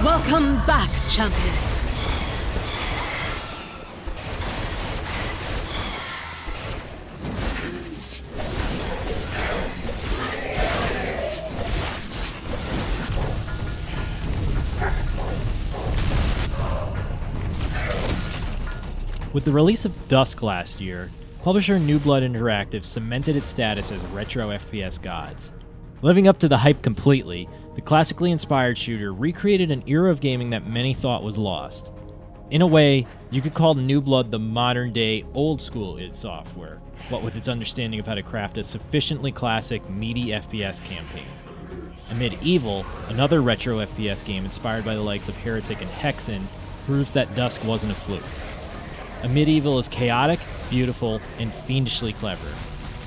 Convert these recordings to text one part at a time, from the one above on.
Welcome back, champion. With the release of Dusk last year, publisher New Blood Interactive cemented its status as retro FPS gods. Living up to the hype completely, the classically inspired shooter recreated an era of gaming that many thought was lost. In a way, you could call New Blood the modern-day, old-school id Software, what with its understanding of how to craft a sufficiently classic, meaty FPS campaign. Amid Evil, another retro FPS game inspired by the likes of Heretic and Hexen, proves that Dusk wasn't a fluke. Amid Evil is chaotic, beautiful, and fiendishly clever.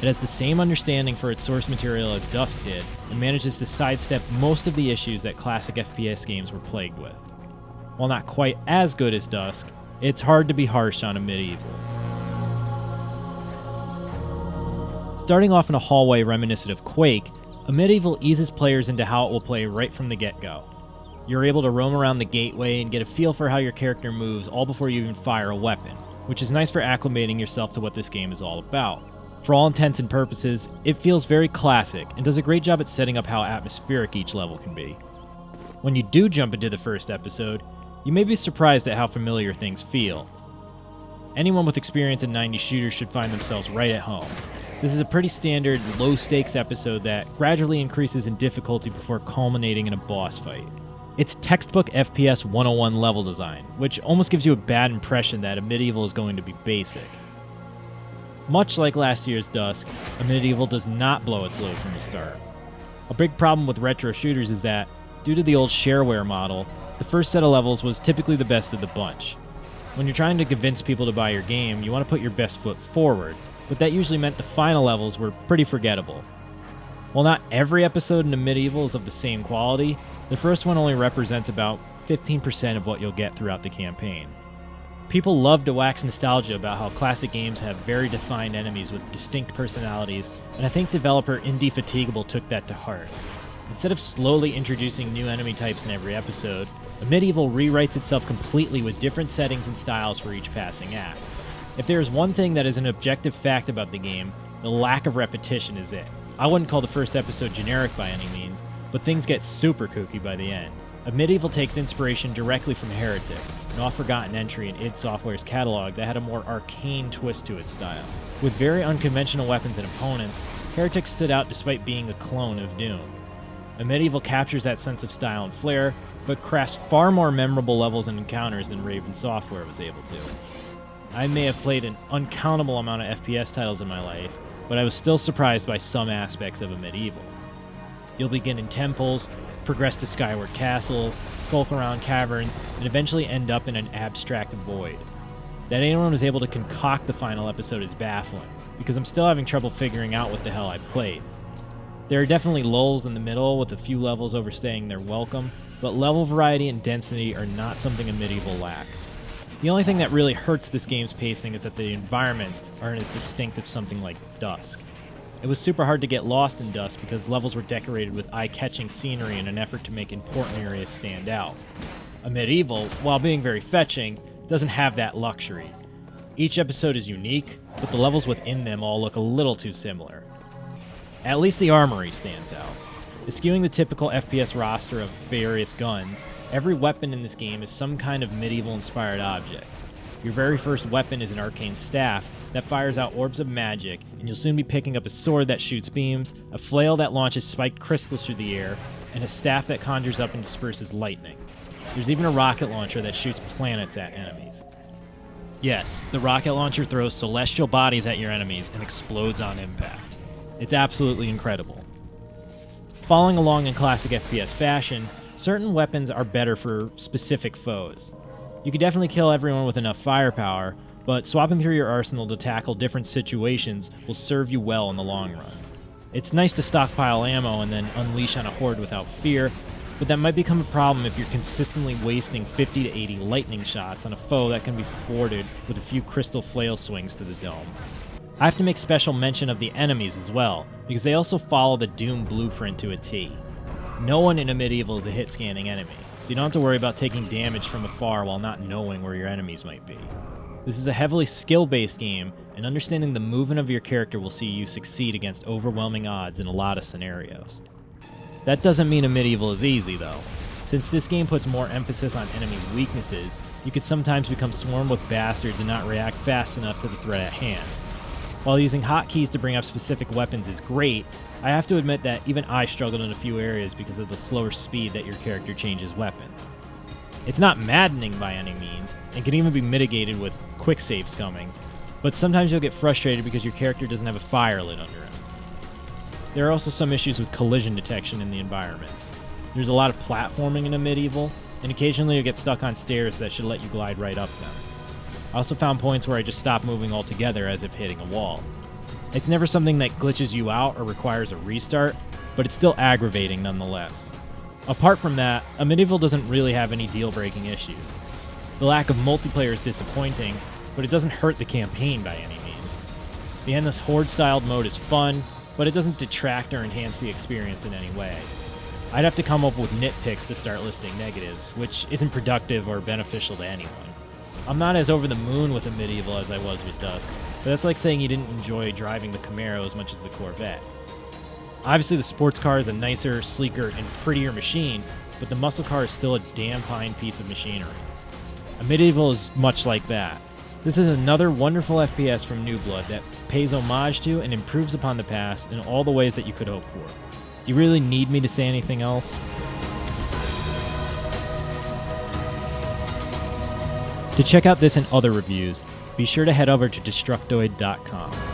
It has the same understanding for its source material as Dusk did, and manages to sidestep most of the issues that classic FPS games were plagued with. While not quite as good as Dusk, it's hard to be harsh on Amid Evil. Starting off in a hallway reminiscent of Quake, Amid Evil eases players into how it will play right from the get-go. You're able to roam around the gateway and get a feel for how your character moves all before you even fire a weapon, which is nice for acclimating yourself to what this game is all about. For all intents and purposes, it feels very classic and does a great job at setting up how atmospheric each level can be. When you do jump into the first episode, you may be surprised at how familiar things feel. Anyone with experience in 90s shooters should find themselves right at home. This is a pretty standard, low-stakes episode that gradually increases in difficulty before culminating in a boss fight. It's textbook FPS 101 level design, which almost gives you a bad impression that Amid Evil is going to be basic. Much like last year's Dusk, Amid Evil does not blow its load from the start. A big problem with retro shooters is that, due to the old shareware model, the first set of levels was typically the best of the bunch. When you're trying to convince people to buy your game, you want to put your best foot forward, but that usually meant the final levels were pretty forgettable. While not every episode in Amid Evil is of the same quality, the first one only represents about 15% of what you'll get throughout the campaign. People love to wax nostalgia about how classic games have very defined enemies with distinct personalities, and I think developer Indefatigable took that to heart. Instead of slowly introducing new enemy types in every episode, Amid Evil rewrites itself completely with different settings and styles for each passing act. If there is one thing that is an objective fact about the game, the lack of repetition is it. I wouldn't call the first episode generic by any means, but things get super kooky by the end. Amid Evil takes inspiration directly from Heretic, an oft-forgotten entry in id Software's catalog that had a more arcane twist to its style. With very unconventional weapons and opponents, Heretic stood out despite being a clone of Doom. Amid Evil captures that sense of style and flair, but crafts far more memorable levels and encounters than Raven Software was able to. I may have played an uncountable amount of FPS titles in my life, but I was still surprised by some aspects of Amid Evil. You'll begin in temples, progress to skyward castles, skulk around caverns, and eventually end up in an abstract void. That anyone was able to concoct the final episode is baffling, because I'm still having trouble figuring out what the hell I played. There are definitely lulls in the middle, with a few levels overstaying their welcome, but level variety and density are not something Amid Evil lacks. The only thing that really hurts this game's pacing is that the environments aren't as distinct as something like Dusk. It was super hard to get lost in Dusk because levels were decorated with eye-catching scenery in an effort to make important areas stand out. Amid Evil, while being very fetching, doesn't have that luxury. Each episode is unique, but the levels within them all look a little too similar. At least the armory stands out. Eschewing the typical FPS roster of various guns, every weapon in this game is some kind of medieval-inspired object. Your very first weapon is an arcane staff that fires out orbs of magic, and you'll soon be picking up a sword that shoots beams, a flail that launches spiked crystals through the air, and a staff that conjures up and disperses lightning. There's even a rocket launcher that shoots planets at enemies. Yes, the rocket launcher throws celestial bodies at your enemies and explodes on impact. It's absolutely incredible. Following along in classic FPS fashion, certain weapons are better for specific foes. You can definitely kill everyone with enough firepower, but swapping through your arsenal to tackle different situations will serve you well in the long run. It's nice to stockpile ammo and then unleash on a horde without fear, but that might become a problem if you're consistently wasting 50 to 80 lightning shots on a foe that can be thwarted with a few crystal flail swings to the dome. I have to make special mention of the enemies as well, because they also follow the Doom blueprint to a T. No one in Amid Evil is a hit-scanning enemy, so you don't have to worry about taking damage from afar while not knowing where your enemies might be. This is a heavily skill-based game, and understanding the movement of your character will see you succeed against overwhelming odds in a lot of scenarios. That doesn't mean a medieval is easy, though. Since this game puts more emphasis on enemy weaknesses, you could sometimes become swarmed with bastards and not react fast enough to the threat at hand. While using hotkeys to bring up specific weapons is great, I have to admit that even I struggled in a few areas because of the slower speed that your character changes weapons. It's not maddening by any means, and can even be mitigated with quick saves coming, but sometimes you'll get frustrated because your character doesn't have a fire lit under him. There are also some issues with collision detection in the environments. There's a lot of platforming in a medieval, and occasionally you'll get stuck on stairs that should let you glide right up them. I also found points where I just stopped moving altogether as if hitting a wall. It's never something that glitches you out or requires a restart, but it's still aggravating nonetheless. Apart from that, a medieval doesn't really have any deal-breaking issues. The lack of multiplayer is disappointing, but it doesn't hurt the campaign by any means. The endless horde-styled mode is fun, but it doesn't detract or enhance the experience in any way. I'd have to come up with nitpicks to start listing negatives, which isn't productive or beneficial to anyone. I'm not as over the moon with a medieval as I was with Dusk, but that's like saying you didn't enjoy driving the Camaro as much as the Corvette. Obviously the sports car is a nicer, sleeker, and prettier machine, but the muscle car is still a damn fine piece of machinery. A medieval is much like that. This is another wonderful FPS from New Blood that pays homage to and improves upon the past in all the ways that you could hope for. Do you really need me to say anything else? To check out this and other reviews, be sure to head over to Destructoid.com.